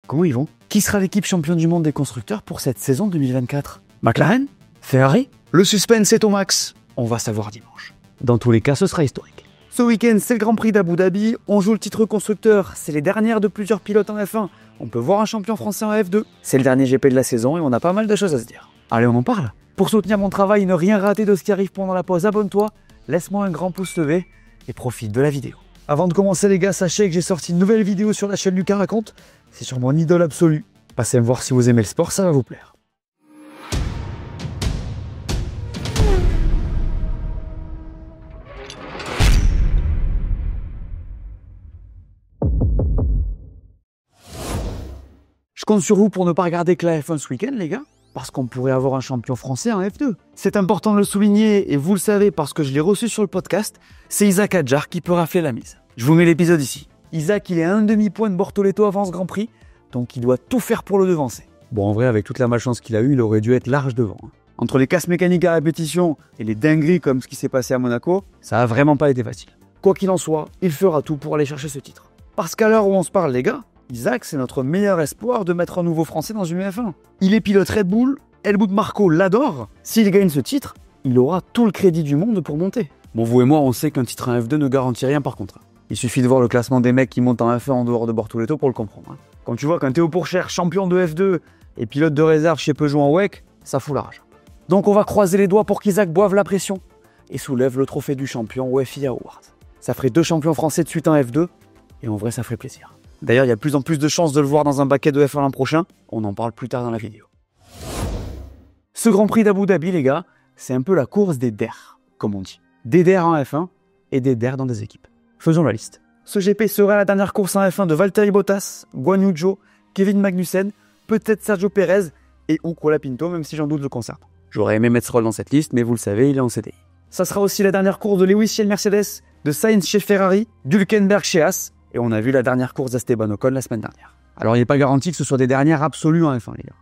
Comment ils vont? Qui sera l'équipe championne du monde des constructeurs pour cette saison 2024? McLaren? Ferrari? Le suspense est au max. On va savoir dimanche. Dans tous les cas, ce sera historique. Ce week-end, c'est le Grand Prix d'Abu Dhabi. On joue le titre constructeur. C'est les dernières de plusieurs pilotes en F1. On peut voir un champion français en F2. C'est le dernier GP de la saison et on a pas mal de choses à se dire. Allez, on en parle. Pour soutenir mon travail et ne rien rater de ce qui arrive pendant la pause, abonne-toi, laisse-moi un grand pouce levé et profite de la vidéo. Avant de commencer les gars, sachez que j'ai sorti une nouvelle vidéo sur la chaîne Lucas Raconte. C'est sur mon idole absolue. Passez me voir si vous aimez le sport, ça va vous plaire. Je compte sur vous pour ne pas regarder que la F1 ce week-end les gars, parce qu'on pourrait avoir un champion français en F2. C'est important de le souligner, et vous le savez parce que je l'ai reçu sur le podcast, c'est Isaac Hadjar qui peut rafler la mise. Je vous mets l'épisode ici. Isaac, il est à un demi-point de Bortoleto avant ce Grand Prix, donc il doit tout faire pour le devancer. Bon, en vrai, avec toute la malchance qu'il a eue, il aurait dû être large devant. Entre les casses mécaniques à répétition et les dingueries comme ce qui s'est passé à Monaco, ça a vraiment pas été facile. Quoi qu'il en soit, il fera tout pour aller chercher ce titre. Parce qu'à l'heure où on se parle les gars, Isaac, c'est notre meilleur espoir de mettre un nouveau Français dans une F1. Il est pilote Red Bull, Helmut Marko l'adore. S'il gagne ce titre, il aura tout le crédit du monde pour monter. Bon, vous et moi, on sait qu'un titre en F2 ne garantit rien par contre. Il suffit de voir le classement des mecs qui montent en F1 en dehors de Bortoleto pour le comprendre. Quand tu vois qu'un Théo Pourchaire, champion de F2 et pilote de réserve chez Peugeot en WEC, ça fout la rage. Donc on va croiser les doigts pour qu'Isaac boive la pression et soulève le trophée du champion au FIA Awards. Ça ferait 2 champions français de suite en F2 et en vrai ça ferait plaisir. D'ailleurs, il y a de plus en plus de chances de le voir dans un baquet de F1 l'an prochain. On en parle plus tard dans la vidéo. Ce Grand Prix d'Abu Dhabi, les gars, c'est un peu la course des DER, comme on dit. Des DER en F1 et des DER dans des équipes. Faisons la liste. Ce GP sera la dernière course en F1 de Valtteri Bottas, Guan Yu Zhou, Kevin Magnussen, peut-être Sergio Pérez et ou Colapinto, même si j'en doute le concernant. J'aurais aimé mettre ce rôle dans cette liste, mais vous le savez, il est en CDI. Ça sera aussi la dernière course de Lewis chez Mercedes, de Sainz chez Ferrari, d'Hülkenberg chez Haas, et on a vu la dernière course d'Esteban Ocon la semaine dernière. Alors il n'est pas garanti que ce soit des dernières absolues en F1, les gars.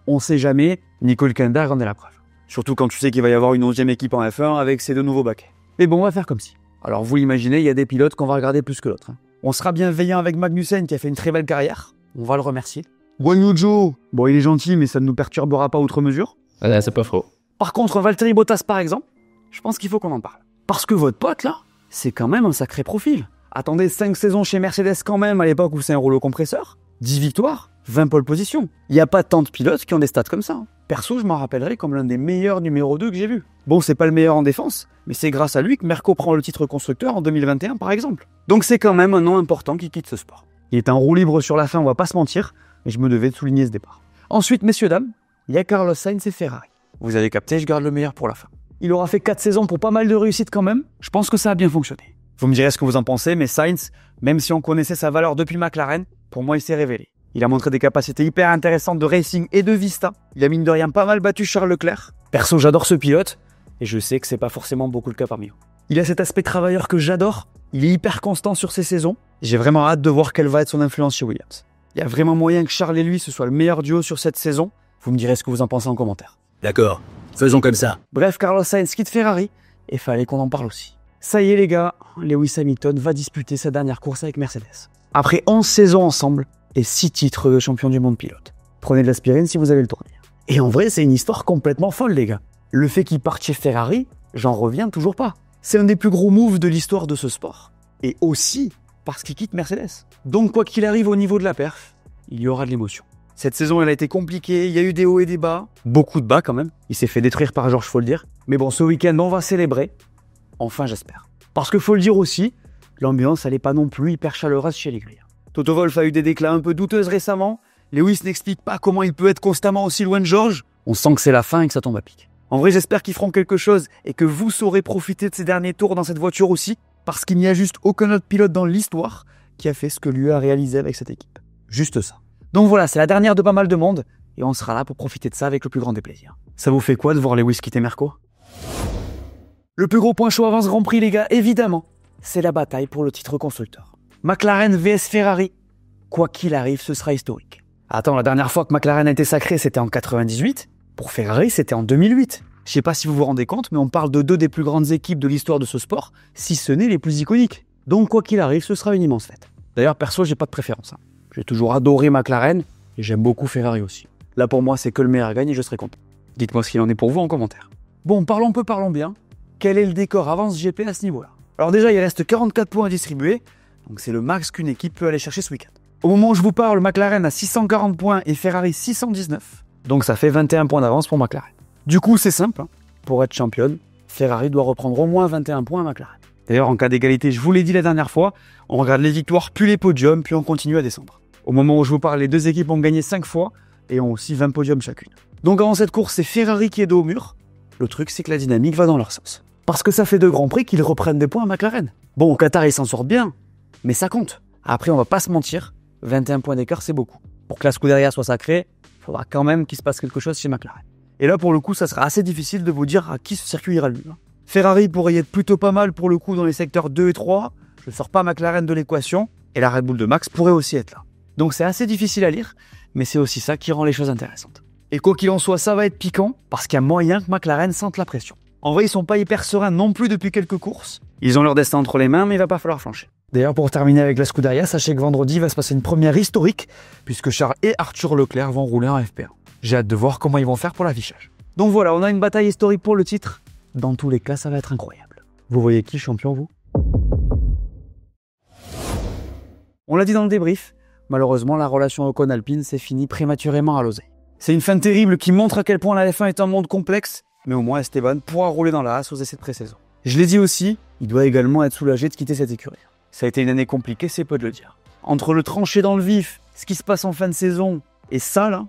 On sait jamais, Nico Hülkenberg en est la preuve. Surtout quand tu sais qu'il va y avoir une 11e équipe en F1 avec ces 2 nouveaux baquets. Mais bon, on va faire comme si. Alors vous l'imaginez, il y a des pilotes qu'on va regarder plus que l'autre. On sera bienveillant avec Magnussen qui a fait une très belle carrière. On va le remercier. Guan Yu Zhou, bon il est gentil mais ça ne nous perturbera pas outre mesure. C'est pas faux. Par contre, Valtteri Bottas par exemple, je pense qu'il faut qu'on en parle. Parce que votre pote là, c'est quand même un sacré profil. Attendez, 5 saisons chez Mercedes quand même à l'époque où c'est un rouleau compresseur. 10 victoires, 20 pole positions. Il n'y a pas tant de pilotes qui ont des stats comme ça. Perso, je m'en rappellerai comme l'un des meilleurs numéro 2 que j'ai vu. Bon, c'est pas le meilleur en défense, mais c'est grâce à lui que Merco prend le titre constructeur en 2021 par exemple. Donc c'est quand même un nom important qui quitte ce sport. Il est en roue libre sur la fin, on va pas se mentir, mais je me devais de souligner ce départ. Ensuite, messieurs, dames, il y a Carlos Sainz et Ferrari. Vous avez capté, je garde le meilleur pour la fin. Il aura fait 4 saisons pour pas mal de réussite quand même. Je pense que ça a bien fonctionné. Vous me direz ce que vous en pensez, mais Sainz, même si on connaissait sa valeur depuis McLaren, pour moi il s'est révélé. Il a montré des capacités hyper intéressantes de racing et de vista. Il a mine de rien pas mal battu Charles Leclerc. Perso, j'adore ce pilote, et je sais que c'est pas forcément beaucoup le cas parmi eux. Il a cet aspect travailleur que j'adore, il est hyper constant sur ses saisons. J'ai vraiment hâte de voir quelle va être son influence chez Williams. Il y a vraiment moyen que Charles et lui ce soit le meilleur duo sur cette saison. Vous me direz ce que vous en pensez en commentaire. D'accord, faisons comme ça. Bref, Carlos Sainz quitte Ferrari, et fallait qu'on en parle aussi. Ça y est les gars, Lewis Hamilton va disputer sa dernière course avec Mercedes. Après 11 saisons ensemble et 6 titres de champion du monde pilote. Prenez de l'aspirine si vous avez le tourner. Et en vrai, c'est une histoire complètement folle les gars. Le fait qu'il parte chez Ferrari, j'en reviens toujours pas. C'est un des plus gros moves de l'histoire de ce sport. Et aussi parce qu'il quitte Mercedes. Donc quoi qu'il arrive au niveau de la perf, il y aura de l'émotion. Cette saison, elle a été compliquée, il y a eu des hauts et des bas. Beaucoup de bas quand même. Il s'est fait détruire par George, faut le dire. Mais bon, ce week-end, on va célébrer. Enfin, j'espère. Parce que faut le dire aussi, l'ambiance, elle est pas non plus hyper chaleureuse chez les grilles. Toto Wolff a eu des déclats un peu douteuses récemment. Lewis n'explique pas comment il peut être constamment aussi loin de George. On sent que c'est la fin et que ça tombe à pic. En vrai, j'espère qu'ils feront quelque chose et que vous saurez profiter de ces derniers tours dans cette voiture aussi, parce qu'il n'y a juste aucun autre pilote dans l'histoire qui a fait ce que lui a réalisé avec cette équipe. Juste ça. Donc voilà, c'est la dernière de pas mal de monde, et on sera là pour profiter de ça avec le plus grand des plaisirs. Ça vous fait quoi de voir Lewis quitter Merco? Le plus gros point chaud avant ce Grand Prix, les gars, évidemment, c'est la bataille pour le titre constructeur. McLaren vs Ferrari. Quoi qu'il arrive, ce sera historique. Attends, la dernière fois que McLaren a été sacré, c'était en 98. Pour Ferrari, c'était en 2008. Je sais pas si vous vous rendez compte, mais on parle de 2 des plus grandes équipes de l'histoire de ce sport, si ce n'est les plus iconiques. Donc quoi qu'il arrive, ce sera une immense fête. D'ailleurs, perso, j'ai pas de préférence. J'ai toujours adoré McLaren et j'aime beaucoup Ferrari aussi. Là pour moi, c'est que le meilleur gagne et je serai content. Dites-moi ce qu'il en est pour vous en commentaire. Bon, parlons peu, parlons bien. Quel est le décor avance GP à ce niveau-là? Alors déjà, il reste 44 points à distribuer, donc c'est le max qu'une équipe peut aller chercher ce week-end. Au moment où je vous parle, McLaren a 640 points et Ferrari 619, donc ça fait 21 points d'avance pour McLaren. Du coup, c'est simple, hein. Pour être championne, Ferrari doit reprendre au moins 21 points à McLaren. D'ailleurs, en cas d'égalité, je vous l'ai dit la dernière fois, on regarde les victoires, puis les podiums, puis on continue à descendre. Au moment où je vous parle, les deux équipes ont gagné 5 fois et ont aussi 20 podiums chacune. Donc avant cette course, c'est Ferrari qui est dos au mur. Le truc, c'est que la dynamique va dans leur sens. Parce que ça fait 2 grands prix qu'ils reprennent des points à McLaren. Bon, au Qatar, ils s'en sortent bien, mais ça compte. Après, on va pas se mentir, 21 points d'écart, c'est beaucoup. Pour que la Scuderia soit sacrée, il faudra quand même qu'il se passe quelque chose chez McLaren. Et là, pour le coup, ça sera assez difficile de vous dire à qui ce circuit ira le mieux. Ferrari pourrait y être plutôt pas mal pour le coup dans les secteurs 2 et 3. Je ne sors pas McLaren de l'équation. Et la Red Bull de Max pourrait aussi être là. Donc c'est assez difficile à lire, mais c'est aussi ça qui rend les choses intéressantes. Et quoi qu'il en soit, ça va être piquant, parce qu'il y a moyen que McLaren sente la pression. En vrai, ils sont pas hyper sereins non plus depuis quelques courses. Ils ont leur destin entre les mains, mais il va pas falloir flancher. D'ailleurs, pour terminer avec la Scuderia, sachez que vendredi va se passer une première historique, puisque Charles et Arthur Leclerc vont rouler en FP1. J'ai hâte de voir comment ils vont faire pour l'affichage. Donc voilà, on a une bataille historique pour le titre. Dans tous les cas, ça va être incroyable. Vous voyez qui champion, vous? On l'a dit dans le débrief, malheureusement, la relation Ocon-Alpine s'est finie prématurément à l'oseille. C'est une fin terrible qui montre à quel point la F1 est un monde complexe, mais au moins Esteban pourra rouler dans la Haas aux essais de pré-saison. Je l'ai dit aussi, il doit également être soulagé de quitter cette écurie. Ça a été une année compliquée, c'est peu de le dire. Entre le tranché dans le vif, ce qui se passe en fin de saison, et ça là,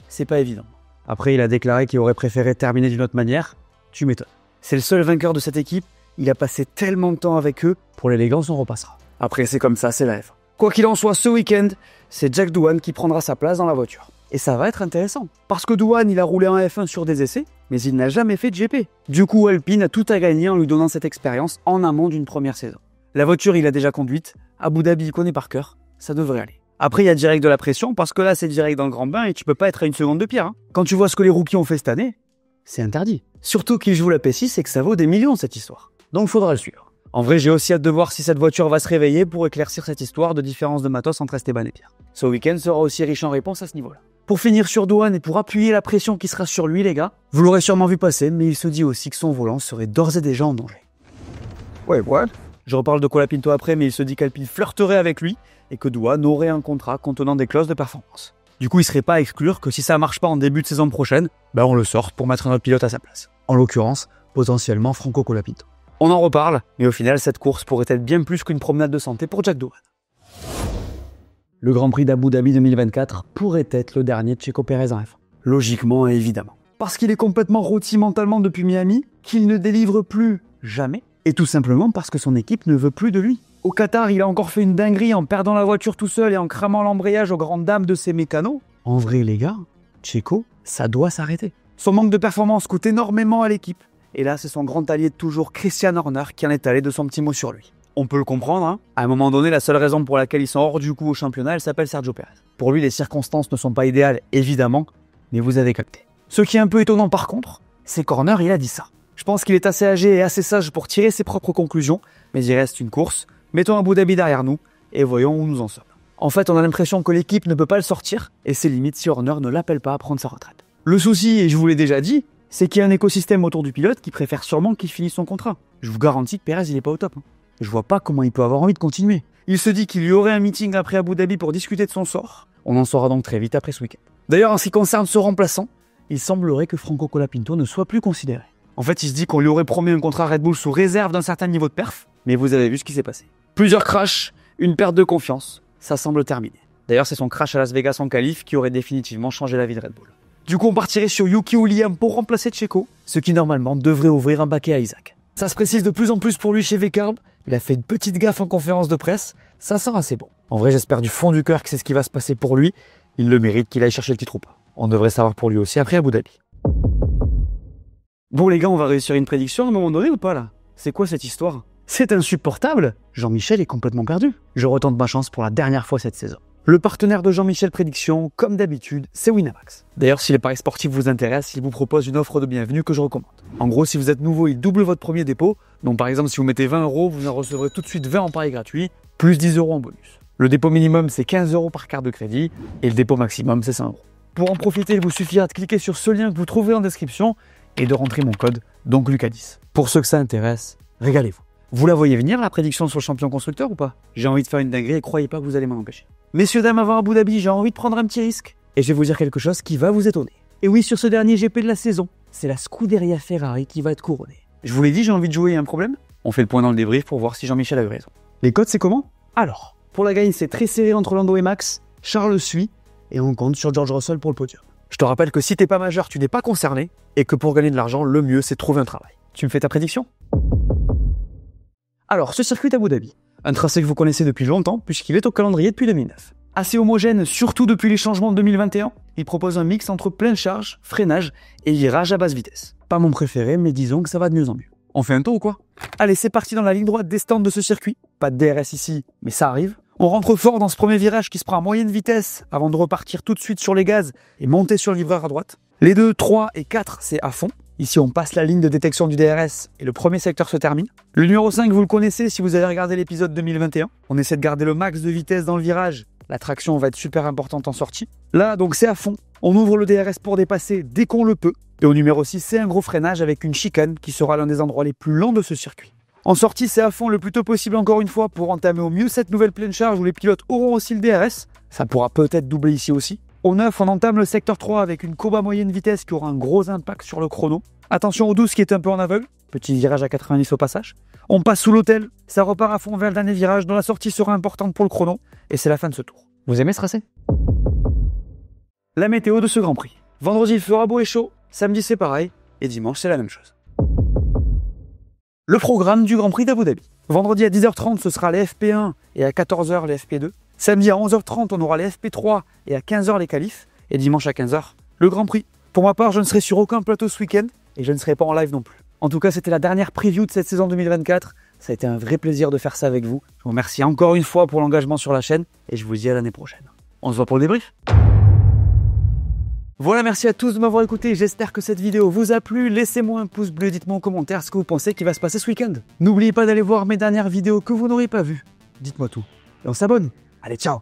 c'est pas évident. Après, il a déclaré qu'il aurait préféré terminer d'une autre manière. Tu m'étonnes. C'est le seul vainqueur de cette équipe, il a passé tellement de temps avec eux, pour l'élégance on repassera. Après c'est comme ça, c'est la F1. Quoi qu'il en soit, ce week-end, c'est Jack Doohan qui prendra sa place dans la voiture. Et ça va être intéressant. Parce que Doohan, il a roulé en F1 sur des essais, mais il n'a jamais fait de GP. Du coup, Alpine a tout à gagner en lui donnant cette expérience en amont d'une première saison. La voiture, il a déjà conduite. Abu Dhabi, il connaît par cœur. Ça devrait aller. Après, il y a direct de la pression, parce que là, c'est direct dans le grand bain et tu peux pas être à une seconde de pierre. Hein. Quand tu vois ce que les rookies ont fait cette année, c'est interdit. Surtout qu'ils jouent la P6 et que ça vaut des millions, cette histoire. Donc, faudra le suivre. En vrai, j'ai aussi hâte de voir si cette voiture va se réveiller pour éclaircir cette histoire de différence de matos entre Esteban et Pierre. Ce week-end sera aussi riche en réponses à ce niveau-là. Pour finir sur Doohan et pour appuyer la pression qui sera sur lui, les gars, vous l'aurez sûrement vu passer, mais il se dit aussi que son volant serait d'ores et déjà en danger. Ouais, what? Je reparle de Colapinto après, mais il se dit qu'Alpine flirterait avec lui et que Doohan aurait un contrat contenant des clauses de performance. Du coup, il serait pas à exclure que si ça marche pas en début de saison prochaine, on le sorte pour mettre un autre pilote à sa place. En l'occurrence, potentiellement Franco Colapinto. On en reparle, mais au final, cette course pourrait être bien plus qu'une promenade de santé pour Jack Doohan. Le Grand Prix d'Abu Dhabi 2024 pourrait être le dernier de Checo Pérez en F1. Logiquement et évidemment. Parce qu'il est complètement rôti mentalement depuis Miami, qu'il ne délivre plus jamais, et tout simplement parce que son équipe ne veut plus de lui. Au Qatar, il a encore fait une dinguerie en perdant la voiture tout seul et en cramant l'embrayage aux grandes dames de ses mécanos. En vrai, les gars, Checo, ça doit s'arrêter. Son manque de performance coûte énormément à l'équipe. Et là, c'est son grand allié de toujours, Christian Horner, qui en est allé de son petit mot sur lui. On peut le comprendre, hein. À un moment donné, la seule raison pour laquelle ils sont hors du coup au championnat, elle s'appelle Sergio Pérez. Pour lui, les circonstances ne sont pas idéales, évidemment, mais vous avez capté. Ce qui est un peu étonnant par contre, c'est qu'Horner, il a dit ça. Je pense qu'il est assez âgé et assez sage pour tirer ses propres conclusions, mais il reste une course. Mettons Abu Dhabi derrière nous et voyons où nous en sommes. En fait, on a l'impression que l'équipe ne peut pas le sortir et c'est limite si Horner ne l'appelle pas à prendre sa retraite. Le souci, et je vous l'ai déjà dit, c'est qu'il y a un écosystème autour du pilote qui préfère sûrement qu'il finisse son contrat. Je vous garantis que Pérez, il est pas au top. Hein. Je vois pas comment il peut avoir envie de continuer. Il se dit qu'il y aurait un meeting après Abu Dhabi pour discuter de son sort. On en saura donc très vite après ce week-end. D'ailleurs, en ce qui concerne ce remplaçant, il semblerait que Franco Colapinto ne soit plus considéré. En fait, il se dit qu'on lui aurait promis un contrat Red Bull sous réserve d'un certain niveau de perf, mais vous avez vu ce qui s'est passé. Plusieurs crashs, une perte de confiance, ça semble terminé. D'ailleurs, c'est son crash à Las Vegas en qualif qui aurait définitivement changé la vie de Red Bull. Du coup, on partirait sur Yuki Williams pour remplacer Checo, ce qui normalement devrait ouvrir un baquet à Isaac. Ça se précise de plus en plus pour lui chez Vcarb. Il a fait une petite gaffe en conférence de presse, ça sent assez bon. En vrai, j'espère du fond du cœur que c'est ce qui va se passer pour lui. Il le mérite qu'il aille chercher le titre ou pas. On devrait savoir pour lui aussi après Abu Dhabi. Bon les gars, on va réussir une prédiction à un moment donné ou pas là? C'est quoi cette histoire? C'est insupportable! Jean-Michel est complètement perdu. Je retente ma chance pour la dernière fois cette saison. Le partenaire de Jean-Michel Prédiction, comme d'habitude, c'est Winamax. D'ailleurs, si les paris sportifs vous intéressent, il vous propose une offre de bienvenue que je recommande. En gros, si vous êtes nouveau, il double votre premier dépôt. Donc par exemple, si vous mettez 20 €, vous en recevrez tout de suite 20 en paris gratuit, plus 10 € en bonus. Le dépôt minimum, c'est 15 € par carte de crédit et le dépôt maximum, c'est 100 €. Pour en profiter, il vous suffira de cliquer sur ce lien que vous trouverez en description et de rentrer mon code, donc Lucas10. Pour ceux que ça intéresse, régalez-vous. Vous la voyez venir, la prédiction sur le champion constructeur ou pas? J'ai envie de faire une dinguerie et croyez pas que vous allez m'en empêcher. Messieurs, dames, avant Abu Dhabi, j'ai envie de prendre un petit risque et je vais vous dire quelque chose qui va vous étonner. Et oui, sur ce dernier GP de la saison, c'est la Scuderia Ferrari qui va être couronnée. Je vous l'ai dit, j'ai envie de jouer, il y a un problème? On fait le point dans le débrief pour voir si Jean-Michel a eu raison. Les codes, c'est comment? Alors, pour la gagne, c'est très serré entre Lando et Max, Charles suit, et on compte sur George Russell pour le podium. Je te rappelle que si t'es pas majeur, tu n'es pas concerné, et que pour gagner de l'argent, le mieux, c'est de trouver un travail. Tu me fais ta prédiction? Alors, ce circuit d'Abu Dhabi, un tracé que vous connaissez depuis longtemps, puisqu'il est au calendrier depuis 2009. Assez homogène, surtout depuis les changements de 2021, il propose un mix entre pleine charge, freinage et virage à basse vitesse. Pas mon préféré, mais disons que ça va de mieux en mieux. On fait un tour ou quoi? Allez, c'est parti dans la ligne droite des stands de ce circuit. Pas de DRS ici, mais ça arrive. On rentre fort dans ce premier virage qui se prend à moyenne vitesse avant de repartir tout de suite sur les gaz et monter sur le livreur à droite. Les 2, 3 et 4, c'est à fond. Ici, on passe la ligne de détection du DRS et le premier secteur se termine. Le numéro 5, vous le connaissez si vous avez regardé l'épisode 2021. On essaie de garder le max de vitesse dans le virage. La traction va être super importante en sortie. Là, donc c'est à fond. On ouvre le DRS pour dépasser dès qu'on le peut. Et au numéro 6, c'est un gros freinage avec une chicane qui sera l'un des endroits les plus lents de ce circuit. En sortie, c'est à fond le plus tôt possible encore une fois pour entamer au mieux cette nouvelle pleine charge où les pilotes auront aussi le DRS. Ça pourra peut-être doubler ici aussi. Au 9, on entame le secteur 3 avec une courbe à moyenne vitesse qui aura un gros impact sur le chrono. Attention au 12 qui est un peu en aveugle. Petit virage à 90 au passage. On passe sous l'hôtel. Ça repart à fond vers le dernier virage dont la sortie sera importante pour le chrono. Et c'est la fin de ce tour. Vous aimez ce tracé? La météo de ce Grand Prix. Vendredi, il fera beau et chaud. Samedi, c'est pareil. Et dimanche, c'est la même chose. Le programme du Grand Prix d'Abu Dhabi. Vendredi à 10h30, ce sera les FP1 et à 14h les FP2. Samedi à 11h30, on aura les FP3 et à 15h les qualifs. Et dimanche à 15h, le Grand Prix. Pour ma part, je ne serai sur aucun plateau ce week-end et je ne serai pas en live non plus. En tout cas, c'était la dernière preview de cette saison 2024. Ça a été un vrai plaisir de faire ça avec vous. Je vous remercie encore une fois pour l'engagement sur la chaîne et je vous dis à l'année prochaine. On se voit pour le débrief. Voilà, merci à tous de m'avoir écouté. J'espère que cette vidéo vous a plu. Laissez-moi un pouce bleu, dites-moi en commentaire ce que vous pensez qui va se passer ce week-end. N'oubliez pas d'aller voir mes dernières vidéos que vous n'aurez pas vues. Dites-moi tout. Et on s'abonne. Allez, ciao!